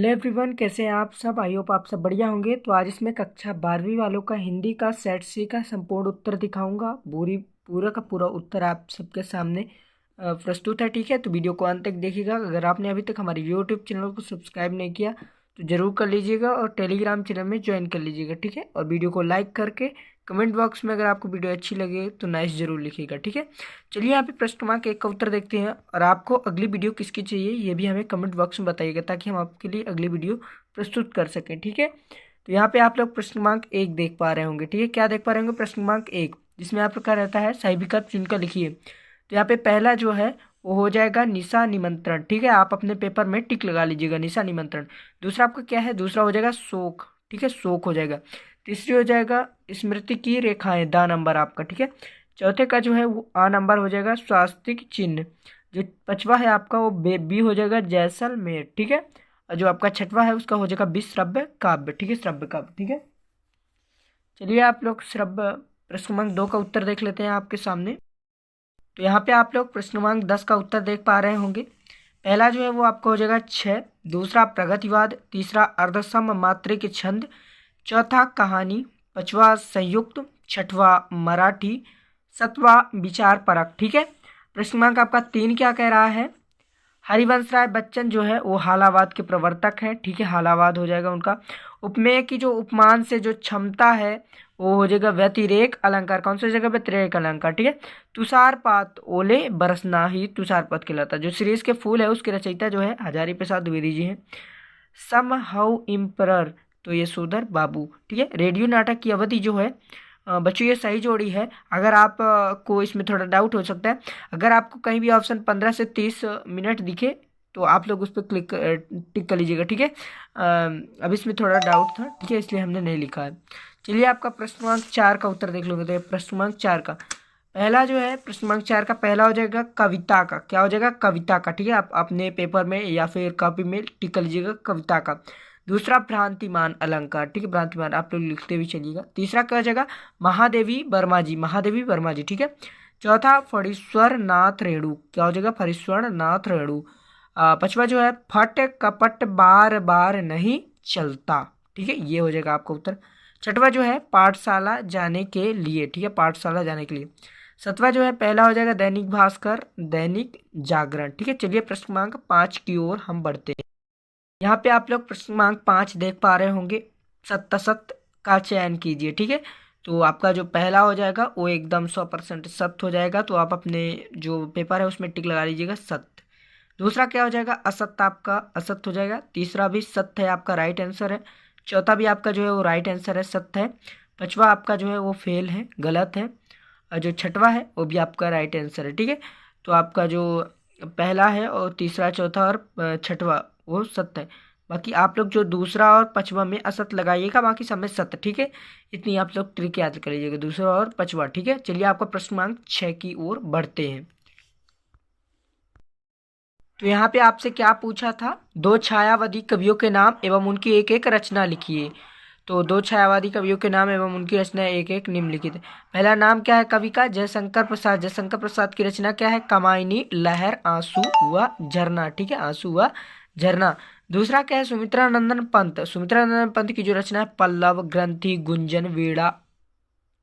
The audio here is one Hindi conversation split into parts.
हेलो एवरीवन, कैसे हैं आप सब। आई होप आप सब बढ़िया होंगे। तो आज इसमें कक्षा 12वीं वालों का हिंदी का सेट सी का संपूर्ण उत्तर दिखाऊंगा। पूरा का पूरा उत्तर आप सबके सामने प्रस्तुत है। ठीक है, तो वीडियो को अंत तक देखिएगा। अगर आपने अभी तक हमारे यूट्यूब चैनल को सब्सक्राइब नहीं किया तो ज़रूर कर लीजिएगा और टेलीग्राम चैनल में ज्वाइन कर लीजिएगा। ठीक है, और वीडियो को लाइक करके कमेंट बॉक्स में अगर आपको वीडियो अच्छी लगे तो नाइस जरूर लिखिएगा। ठीक है, चलिए यहाँ पे प्रश्न क्रमांक 1 का उत्तर देखते हैं। और आपको अगली वीडियो किसकी चाहिए ये भी हमें कमेंट बॉक्स में बताइएगा, ताकि हम आपके लिए अगली वीडियो प्रस्तुत कर सकें। ठीक है, तो यहाँ पे आप लोग प्रश्न क्रमांक 1 देख पा रहे होंगे। ठीक है, क्या देख पा रहे होंगे, प्रश्न क्रमांक 1, जिसमें आपका रहता है सही विकल्प चुनकर लिखिए। तो यहाँ पे पहला जो है वो हो जाएगा निशा निमंत्रण। ठीक है, आप अपने पेपर में टिक लगा लीजिएगा, निशा निमंत्रण। दूसरा आपका क्या है, दूसरा हो जाएगा शोक। ठीक है, शोक हो जाएगा। तीसरी हो जाएगा स्मृति की रेखाएं, दा नंबर आपका। ठीक है, चौथे का जो है वो आ नंबर हो जाएगा स्वास्तिक चिन्ह। जो पांचवा है आपका वो बी हो जाएगा जैसलमेर। ठीक है, और जो आपका छठवा है उसका हो जाएगा विश्रव्य काव्य। ठीक है, श्रव्य काव्य। ठीक है, चलिए आप लोग श्रव्य प्रश्न क्रमांक 2 का उत्तर देख लेते हैं आपके सामने। तो यहाँ पे आप लोग प्रश्न क्रमांक 10 का उत्तर देख पा रहे होंगे। पहला जो है वो आपका हो जाएगा 6, दूसरा प्रगतिवाद, तीसरा अर्धसम मात्रिक छंद, चौथा कहानी, पांचवा संयुक्त, छठवा मराठी, सातवां विचार परक। ठीक है, प्रश्न क्रमांक आपका 3 क्या कह रहा है, हरिवंश राय बच्चन जो है वो हालावाद के प्रवर्तक हैं। ठीक है, हालावाद हो जाएगा उनका। उपमेय की जो उपमान से जो क्षमता है वो हो जाएगा व्यतिरेक अलंकार। कौन सा जगह, व्यतिरेक अलंकार। ठीक है, तुषारपात ओले बरसना ही तुषारपात कहलाता है। जो सीरीज के फूल है उसके रचयिता जो है हजारी प्रसाद द्विवेदी जी हैं। सम हाउ इम्परर, तो ये सुधर बाबू। ठीक है, रेडियो नाटक की अवधि जो है बच्चों ये सही जोड़ी है। अगर आप को इसमें थोड़ा डाउट हो सकता है, अगर आपको कहीं भी ऑप्शन 15 से 30 मिनट दिखे तो आप लोग उस पर टिक कर लीजिएगा। ठीक है, अब इसमें थोड़ा डाउट था, ठीक है, इसलिए हमने नहीं लिखा है। चलिए आपका प्रश्न क्रमांक 4 का उत्तर देख लोगे। तो प्रश्न क्रमांक 4 का पहला जो है, प्रश्न क्रमांक 4 का पहला हो जाएगा कविता का। क्या हो जाएगा, कविता का। ठीक है, आप अपने पेपर में या फिर कॉपी में टिक कर लीजिएगा कविता का। दूसरा भ्रांतिमान अलंकार। ठीक है, भ्रांतिमान आप लोग लिखते भी चलिएगा। तीसरा क्या हो जाएगा, महादेवी वर्मा जी, महादेवी वर्मा जी। ठीक है, चौथा फणीश्वर नाथ रेणु। क्या हो जाएगा, फणीश्वर नाथ रेणु। पांचवा जो है फट कपट बार बार नहीं चलता। ठीक है, ये हो जाएगा आपका उत्तर। छठवा जो है पाठशाला जाने के लिए। ठीक है, पाठशाला जाने के लिए। सातवां जो है पहला हो जाएगा दैनिक भास्कर, दैनिक जागरण। ठीक है, चलिए प्रश्न क्रमांक 5 की ओर हम बढ़ते हैं। यहाँ पे आप लोग प्रश्न क्रमांक 5 देख पा रहे होंगे। सत्य सत्य का चयन कीजिए। ठीक है, तो आपका जो पहला हो जाएगा वो एकदम 100% सत्य हो जाएगा। तो आप अपने जो पेपर है उसमें टिक लगा लीजिएगा सत्य। दूसरा क्या हो जाएगा, असत्य, आपका असत्य हो जाएगा। तीसरा भी सत्य है, आपका राइट आंसर है। चौथा भी आपका जो है वो राइट आंसर है, सत्य है। पांचवा आपका जो है वो फेल है, गलत है। और जो छठवा है वो भी आपका राइट आंसर है। ठीक है, तो आपका जो पहला है और तीसरा चौथा और छठवा वो सत्य है। बाकी आप लोग जो दूसरा और पांचवा में असत्य लगाइएगा, बाकी सब में सत्य। ठीक है, इतनी आप लोग ट्रिक याद कर लीजिएगा, दूसरा और पांचवा। ठीक है, चलिए आपका प्रश्न क्रमांक 6 की ओर बढ़ते हैं। तो यहाँ पे आपसे क्या पूछा था, दो छायावादी कवियों के नाम एवं उनकी एक एक रचना लिखिए। तो दो छायावादी कवियों के नाम एवं उनकी रचना एक एक निम्नलिखित है। पहला नाम क्या है कवि का, जयशंकर प्रसाद। जयशंकर प्रसाद की रचना क्या है, कमायनी, लहर, आंसू व झरना। ठीक है, आंसू व झरना। दूसरा क्या है, सुमित्रा नंदन पंत। सुमित्रा नंदन पंत की जो रचना है पल्लव, ग्रंथि, गुंजन, वीणा।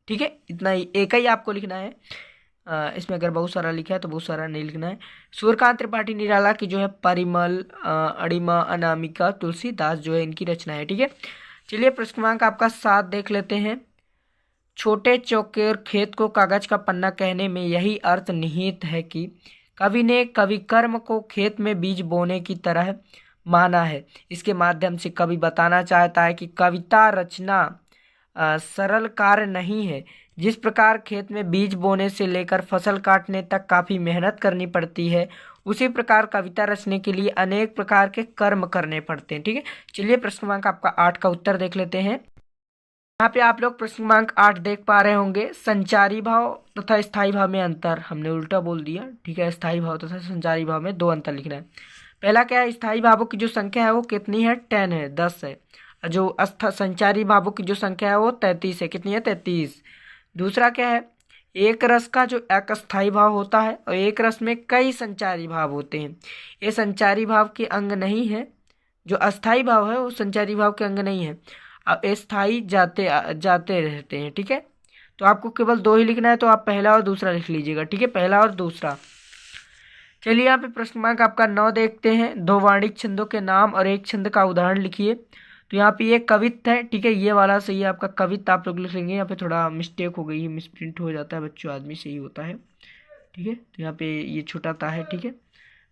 ठीक है, इतना ही, एक ही आपको लिखना है। इसमें अगर बहुत सारा लिखा है तो बहुत सारा नहीं लिखना है। सूर्यकांत त्रिपाठी निराला की जो है परिमल, अड़िमा, अनामिका, तुलसीदास जो है इनकी रचना है। ठीक है, चलिए प्रश्न क्रमांक आपका 7 देख लेते हैं। छोटे चौकेर खेत को कागज का पन्ना कहने में यही अर्थ निहित है कि कवि ने कवि कर्म को खेत में बीज बोने की तरह माना है। इसके माध्यम से कवि बताना चाहता है कि कविता रचना सरल कार्य नहीं है। जिस प्रकार खेत में बीज बोने से लेकर फसल काटने तक काफ़ी मेहनत करनी पड़ती है, उसी प्रकार कविता रचने के लिए अनेक प्रकार के कर्म करने पड़ते हैं। ठीक है, चलिए प्रश्न क्रमांक आपका 8 का उत्तर देख लेते हैं। यहाँ पे आप लोग प्रश्न क्रमांक 8 देख पा रहे होंगे। संचारी भाव तथा स्थायी भाव में अंतर, हमने उल्टा बोल दिया। ठीक है, स्थायी भाव तथा संचारी भाव में 2 अंतर लिखना है। पहला क्या है, स्थायी भावों की जो संख्या है वो कितनी है, 10 है, 10 है। जो संचारी भावों की जो संख्या है वो 33 है। कितनी है, 33। दूसरा क्या है, एक रस का जो एक अस्थायी भाव होता है और एक रस में कई संचारी भाव होते हैं। ये संचारी भाव के अंग नहीं है। जो अस्थाई भाव है वो संचारी भाव के अंग नहीं है। अब अस्थाई जाते जाते रहते हैं, ठीक है। तो आपको केवल दो ही लिखना है, तो आप पहला और दूसरा लिख लीजिएगा, ठीक है, पहला और दूसरा। चलिए यहाँ पे प्रश्न क्रमांक आपका 9 देखते हैं। दो वाणिज्य छंदों के नाम और एक छंद का उदाहरण लिखिए। तो यहाँ पे ये कवित है, ठीक है, ये वाला सही है आपका, कवित आप लोग लिखेंगे। यहाँ पे थोड़ा मिस्टेक हो गई है, मिसप्रिंट हो जाता है बच्चों, आदमी सही होता है, ठीक है। तो यहाँ पे ये छोटा ता है, ठीक है।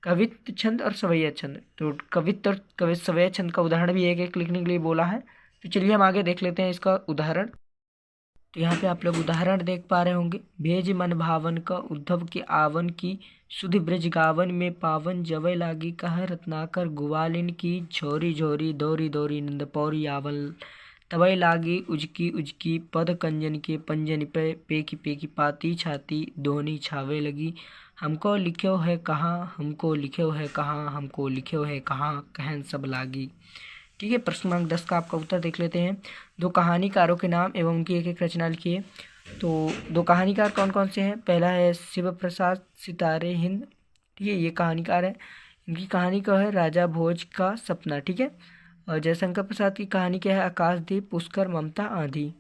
कवित छंद और सवैया छंद, तो कवित और कवित सवैया छंद का उदाहरण भी एक एक लिखने के लिए बोला है। तो चलिए हम आगे देख लेते हैं इसका उदाहरण। तो यहाँ पे आप लोग उदाहरण देख पा रहे होंगे। भेज मन भावन का उद्धव के आवन की, सुधि ब्रज गावन में पावन, जवै लागी कह रत्नाकर गुवालिन की, झोरी झोरी दौरी दौरी नंद पौरी आवल, तवै लागी उजकी उजकी पद कंजन के पंजन पे, पेकी पेकी पाती छाती दोनी छावे लगी, हमको लिख्यो है कहाँ, हमको लिख्यो है कहाँ, हमको लिख्यो है कहाँ, कहन सब लागी। ठीक है, प्रश्न क्रमांक 10 का आपका उत्तर देख लेते हैं। दो कहानीकारों के नाम एवं उनकी एक एक रचना लिखिए। तो दो कहानीकार कौन कौन से हैं? पहला है शिव प्रसाद सितारे हिंद, ठीक है, ये कहानीकार है। इनकी कहानी का है राजा भोज का सपना, ठीक है। और जयशंकर प्रसाद की कहानी क्या है? आकाशदीप पुष्कर ममता आंधी।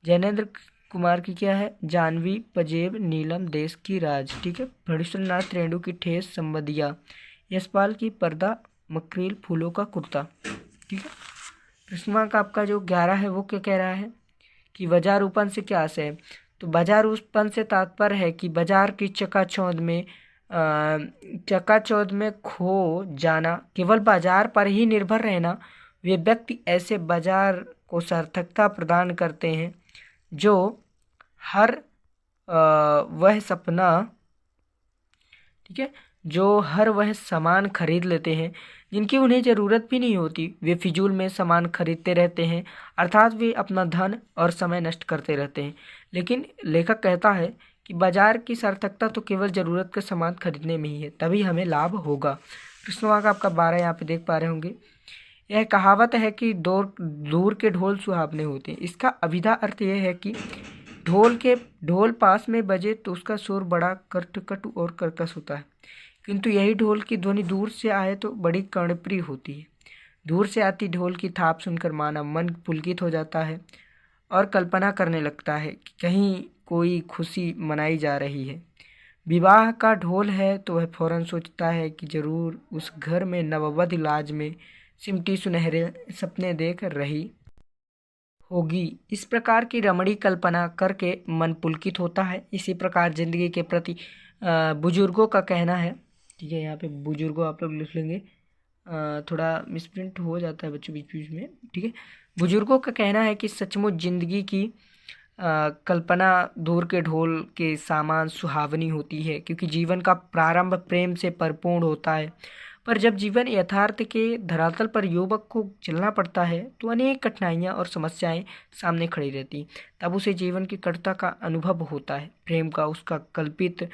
जैनेन्द्र कुमार की क्या है? जानवी पजेब नीलम देश की राज, ठीक है। फणीश्वर नाथ रेणु की ठेस संबदिया। यशपाल की पर्दा मकरील फूलों का कुर्ता, ठीक है। प्रश्न क्रमांक आपका जो 11 है वो क्या कह रहा है कि बाजारूपन से क्या आशय है? तो बाजारूपन से तात्पर्य है कि बाजार की चकाचौंध में खो जाना, केवल बाजार पर ही निर्भर रहना। वे व्यक्ति ऐसे बाजार को सार्थकता प्रदान करते हैं जो हर वह सपना, ठीक है, जो हर वह सामान खरीद लेते हैं जिनकी उन्हें ज़रूरत भी नहीं होती। वे फिजूल में सामान खरीदते रहते हैं, अर्थात वे अपना धन और समय नष्ट करते रहते हैं। लेकिन लेखक कहता है कि बाजार की सार्थकता तो केवल ज़रूरत के सामान खरीदने में ही है, तभी हमें लाभ होगा। प्रश्न का आपका 12 यहाँ पे देख पा रहे होंगे। यह कहावत है कि दूर के ढोल सुहावने होते हैं। इसका अभिधा अर्थ यह है कि ढोल पास में बजे तो उसका शोर बड़ा कटु और कर्कश होता है, किंतु यही ढोल की ध्वनि दूर से आए तो बड़ी कर्णप्रिय होती है। दूर से आती ढोल की थाप सुनकर मानव मन पुलकित हो जाता है और कल्पना करने लगता है कि कहीं कोई खुशी मनाई जा रही है। विवाह का ढोल है तो वह फौरन सोचता है कि जरूर उस घर में नववध लाज में सिमटी सुनहरे सपने देख रही होगी। इस प्रकार की रमणीय कल्पना करके मन पुलकित होता है। इसी प्रकार जिंदगी के प्रति बुजुर्गों का कहना है, ठीक है, यहाँ पे बुजुर्गों आप लोग लिख लेंगे, थोड़ा मिसप्रिंट हो जाता है बच्चों बीच बीच में, ठीक है। बुजुर्गों का कहना है कि सचमुच जिंदगी की कल्पना दूर के ढोल के सामान सुहावनी होती है, क्योंकि जीवन का प्रारंभ प्रेम से परिपूर्ण होता है। पर जब जीवन यथार्थ के धरातल पर युवक को चलना पड़ता है तो अनेक कठिनाइयाँ और समस्याएं सामने खड़ी रहती, तब उसे जीवन की कटुता का अनुभव होता है। प्रेम का उसका कल्पित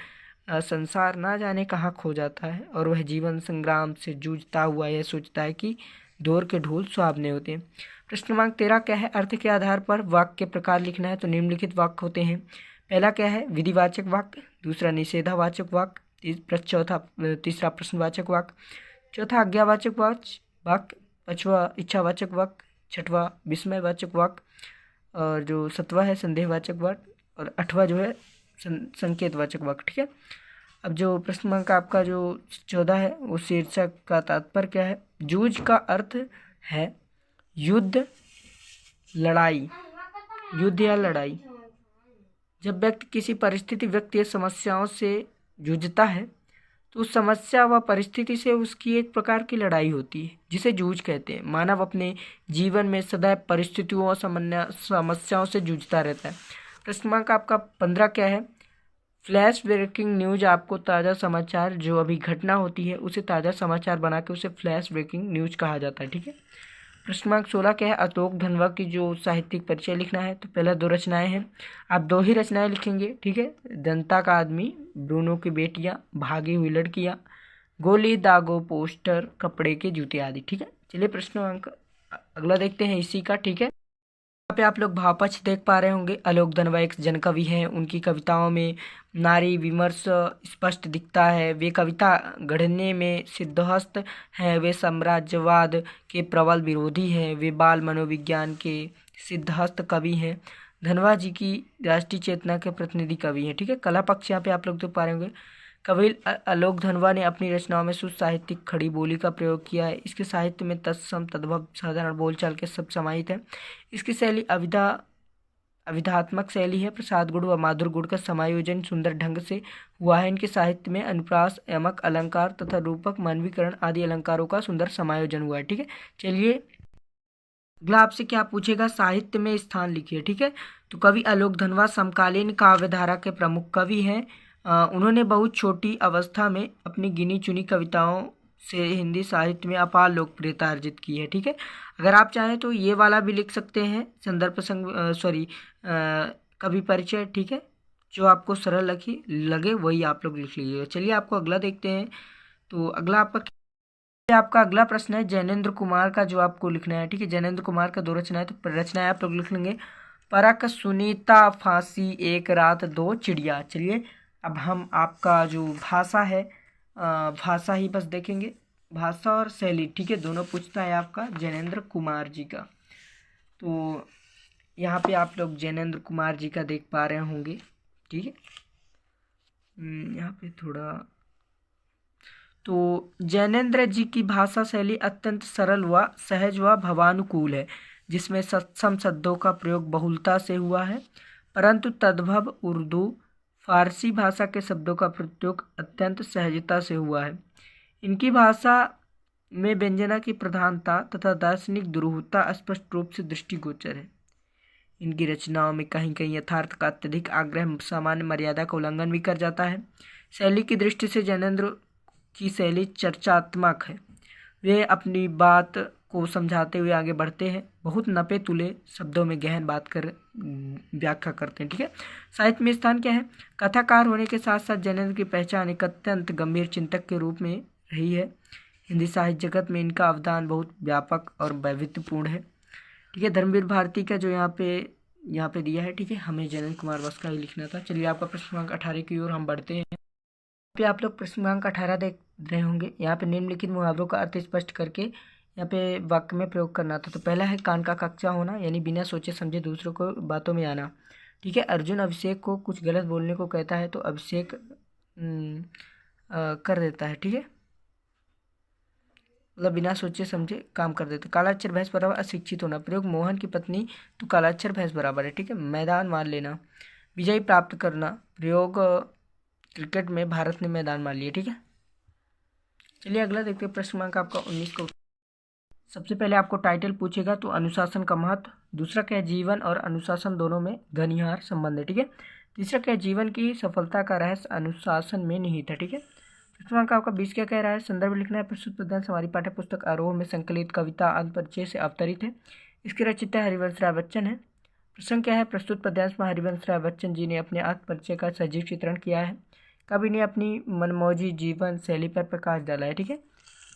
संसार ना जाने कहाँ खो जाता है और वह जीवन संग्राम से जूझता हुआ यह सोचता है कि दूर के ढोल सुहावने होते हैं। प्रश्न क्रमांक 13 क्या है? अर्थ के आधार पर वाक्य के प्रकार लिखना है। तो निम्नलिखित वाक्य होते हैं। पहला क्या है? विधिवाचक वाक्य। दूसरा निषेधावाचक वाक्य। तीसरा प्रश्नवाचक वाक्य। चौथा आज्ञावाचक वाक्य। पांचवा इच्छावाचक वाक्य। छठवा विस्मयवाचक वाक्य और जो सातवां है संदेहवाचक वाक्य और आठवां जो है संकेतवाचक वाक्य, ठीक है। अब जो प्रश्न का आपका जो 14 है वो शीर्षक का तात्पर्य क्या है? जूझ का अर्थ है युद्ध, लड़ाई, युद्ध या लड़ाई। जब व्यक्ति किसी परिस्थिति, व्यक्ति या समस्याओं से जूझता है तो उस समस्या व परिस्थिति से उसकी एक प्रकार की लड़ाई होती है, जिसे जूझ कहते हैं। मानव अपने जीवन में सदैव परिस्थितियों और समस्याओं से जूझता रहता है। प्रश्न का आपका 15 क्या है? Flash breaking news. आपको ताज़ा समाचार जो अभी घटना होती है उसे ताज़ा समाचार बना के उसे फ्लैश ब्रेकिंग न्यूज कहा जाता है, ठीक है। प्रश्न 16 क्या है? अशोक धनवा की जो साहित्यिक परिचय लिखना है। तो पहला 2 रचनाएं हैं, आप 2 ही रचनाएं लिखेंगे, ठीक है। जनता का आदमी, ब्रूनो की बेटियां, भागी हुई लड़कियां, गोली दागो पोस्टर, कपड़े के जूते आदि, ठीक है। चलिए प्रश्न अगला देखते हैं इसी का, ठीक है। यहाँ पे आप लोग भावपक्ष देख पा रहे होंगे। आलोक धनवा एक जनकवि हैं, उनकी कविताओं में नारी विमर्श स्पष्ट दिखता है। वे कविता गढ़ने में सिद्धहस्त हैं, वे साम्राज्यवाद के प्रबल विरोधी हैं, वे बाल मनोविज्ञान के सिद्धहस्त कवि हैं। धनवा जी की राष्ट्रीय चेतना के प्रतिनिधि कवि हैं। ठीक है, कला पक्ष यहाँ पे आप लोग देख पा रहे होंगे। कवि आलोक धनवा ने अपनी रचनाओं में शुद्ध साहित्यिक खड़ी बोली का प्रयोग किया है। इसके साहित्य में तत्सम तद्भव साधारण बोलचाल के शब्द समाहित हैं। इसकी शैली अविधात्मक शैली है। प्रसाद गुण व माधुर गुण का समायोजन सुंदर ढंग से हुआ है। इनके साहित्य में अनुप्रास, यमक, अलंकार तथा रूपक, मानवीकरण आदि अलंकारों का सुंदर समायोजन हुआ है। ठीक है, चलिए अगला आपसे क्या पूछेगा, साहित्य में स्थान लिखिए। ठीक है, तो कवि आलोक धनवा समकालीन काव्य धारा के प्रमुख कवि हैं। उन्होंने बहुत छोटी अवस्था में अपनी गिनी चुनी कविताओं से हिंदी साहित्य में अपार लोकप्रियता अर्जित की है। ठीक है, अगर आप चाहें तो ये वाला भी लिख सकते हैं, संदर्भ प्रसंग कवि परिचय। ठीक है, जो आपको सरल लगे वही आप लोग लिख लीजिएगा। चलिए आपको अगला देखते हैं। तो अगला आपका अगला प्रश्न है जैनेन्द्र कुमार का, जो आपको लिखना है। ठीक है, जैनेन्द्र कुमार का 2 रचनाएं, तो रचनाएं आप लोग लिख लेंगे। परख, सुनीता, फांसी, एक रात, 2 चिड़िया। चलिए अब हम आपका जो भाषा है, भाषा ही बस देखेंगे, भाषा और शैली। ठीक है, दोनों पूछता है आपका जैनेन्द्र कुमार जी का। तो यहाँ पे आप लोग जैनेन्द्र कुमार जी का देख पा रहे होंगे। ठीक है, यहाँ पे थोड़ा, तो जैनेन्द्र जी की भाषा शैली अत्यंत सरल व सहज व भावानुकूल है, जिसमें सत्सम शब्दों का प्रयोग बहुलता से हुआ है, परंतु तद्भव उर्दू फारसी भाषा के शब्दों का प्रयोग अत्यंत सहजता से हुआ है। इनकी भाषा में व्यंजना की प्रधानता तथा दार्शनिक दुरूहता स्पष्ट रूप से दृष्टिगोचर है। इनकी रचनाओं में कहीं कहीं यथार्थ का अत्यधिक आग्रह सामान्य मर्यादा का उल्लंघन भी कर जाता है। शैली की दृष्टि से जैनेन्द्र की शैली चर्चात्मक है। वे अपनी बात को समझाते हुए आगे बढ़ते हैं, बहुत नपे तुले शब्दों में गहन बात कर व्याख्या करते हैं। ठीक है, साहित्य में स्थान क्या है, कथाकार होने के साथ साथ जैनेन्द्र की पहचान एक अत्यंत गंभीर चिंतक के रूप में रही है। हिंदी साहित्य जगत में इनका अवदान बहुत व्यापक और वैविध्यपूर्ण है। ठीक है, धर्मवीर भारती का जो यहाँ पे दिया है। ठीक है, हमें जैनेन्द्र कुमार बस का ही लिखना था। चलिए आपका प्रश्न क्रमांक 18 की ओर हम बढ़ते हैं। पे आप लोग प्रश्न क्रमांक 18 देख रहे होंगे। यहाँ पे निम्नलिखित मुहावरों का अर्थ स्पष्ट करके यहाँ पे वाक्य में प्रयोग करना था। तो पहला है कान का कच्चा होना, यानी बिना सोचे समझे दूसरों को बातों में आना। ठीक है, अर्जुन अभिषेक को कुछ गलत बोलने को कहता है तो अभिषेक कर देता है। ठीक है, मतलब बिना सोचे समझे काम कर देते। कालाक्षर भैंस बराबर अशिक्षित होना, प्रयोग मोहन की पत्नी तो कालाक्षर भैंस बराबर है। ठीक है, मैदान मान लेना, विजय प्राप्त करना, प्रयोग क्रिकेट में भारत ने मैदान मान लिया। ठीक है, चलिए अगला देखते हैं। प्रश्न क्रमांक आपका 19 का सबसे पहले आपको टाइटल पूछेगा, तो अनुशासन का महत्व। दूसरा क्या है, जीवन और अनुशासन दोनों में घनिहार संबंध है। ठीक है, तीसरा क्या है, जीवन की सफलता का रहस्य अनुशासन में निहित है। ठीक है, प्रश्न क्रमांक आपका 20 क्या कह रहा है, संदर्भ लिखना है। प्रस्तुत पद्यांश हमारी पाठ्य पुस्तक आरोह में संकलित कविता अंत परिचय से अवतरित है। इसके रचयिता हरिवंश राय बच्चन है। प्रश्न क्या है, प्रस्तुत पद्यांश में हरिवंश राय बच्चन जी ने अपने आत्म परिचय का सजीव चित्रण किया है। कवि ने अपनी मनमौजी जीवन शैली पर प्रकाश डाला है। ठीक है,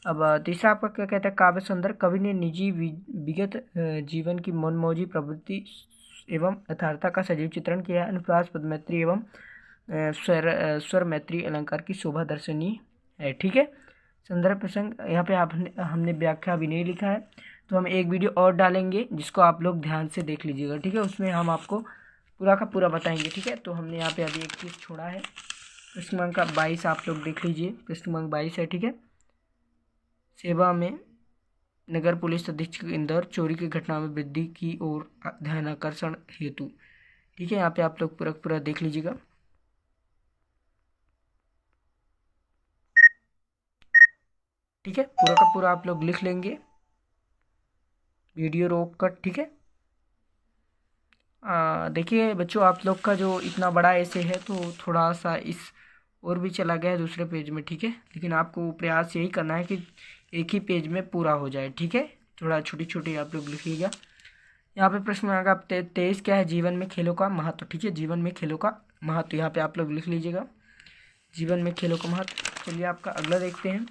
अब तीसरा आपका क्या कहता है, काव्य सौंदर्य। कवि ने निजी विगत जीवन की मनमौजी प्रवृत्ति एवं यथार्थता का सजीव चित्रण किया है। अनुप्रास, पदमैत्री एवं स्वर मैत्री अलंकार की शोभा दर्शनीय है। ठीक है, संदर्भ प्रसंग यहाँ पे हमने व्याख्या भी नहीं लिखा है, तो हम एक वीडियो और डालेंगे जिसको आप लोग ध्यान से देख लीजिएगा। ठीक है, उसमें हम आपको पूरा का पूरा बताएंगे। ठीक है, तो हमने यहाँ पे अभी एक चीज़ छोड़ा है। प्रश्न क्रमांक 22 आप लोग देख लीजिए। प्रश्न क्रमांक 22 है। ठीक है, सेवा में नगर पुलिस अधीक्षक इंदौर चोरी की घटना में वृद्धि की ओर ध्यान आकर्षण हेतु। ठीक है, यहाँ पे आप लोग पूरा देख लीजिएगा। ठीक है, पूरा का पूरा आप लोग लिख लेंगे, वीडियो रोक कर। ठीक है, देखिए बच्चों, आप लोग का जो इतना बड़ा ऐसे है तो थोड़ा सा इस और भी चला गया है दूसरे पेज में। ठीक है, लेकिन आपको प्रयास यही करना है कि एक ही पेज में पूरा हो जाए। ठीक है, थोड़ा छोटी छोटी आप लोग लिखिएगा। यहाँ पे प्रश्न आएगा आप 23 क्या है, जीवन में खेलों का महत्व। ठीक है, जीवन में खेलों का महत्व यहाँ पे आप लोग लिख लीजिएगा, जीवन में खेलों का महत्व। चलिए आपका अगला देखते हैं,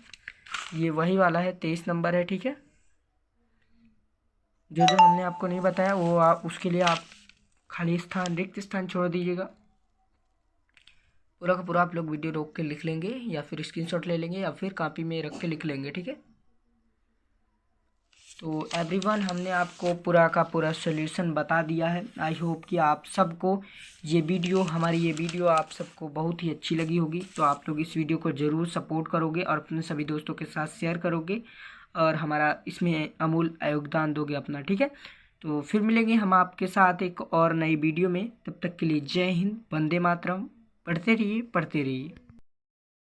ये वही वाला है, 23 नंबर है। ठीक है, जो जो हमने आपको नहीं बताया वो आप उसके लिए आप खाली स्थान, रिक्त स्थान छोड़ दीजिएगा। पूरा का पूरा आप लोग वीडियो रोक के लिख लेंगे या फिर स्क्रीनशॉट ले लेंगे या फिर कॉपी में रख के लिख लेंगे, ठीक है। तो एवरीवन, हमने आपको पूरा का पूरा सॉल्यूशन बता दिया है। आई होप कि आप सबको हमारी ये वीडियो आप सबको बहुत ही अच्छी लगी होगी। तो आप लोग इस वीडियो को ज़रूर सपोर्ट करोगे और अपने सभी दोस्तों के साथ शेयर करोगे और हमारा इसमें अमूल योगदान दोगे अपना, ठीक है। तो फिर मिलेंगे हम आपके साथ एक और नई वीडियो में। तब तक के लिए जय हिंद, वंदे मातरम। पढ़ते रहिए, पढ़ते रहिए।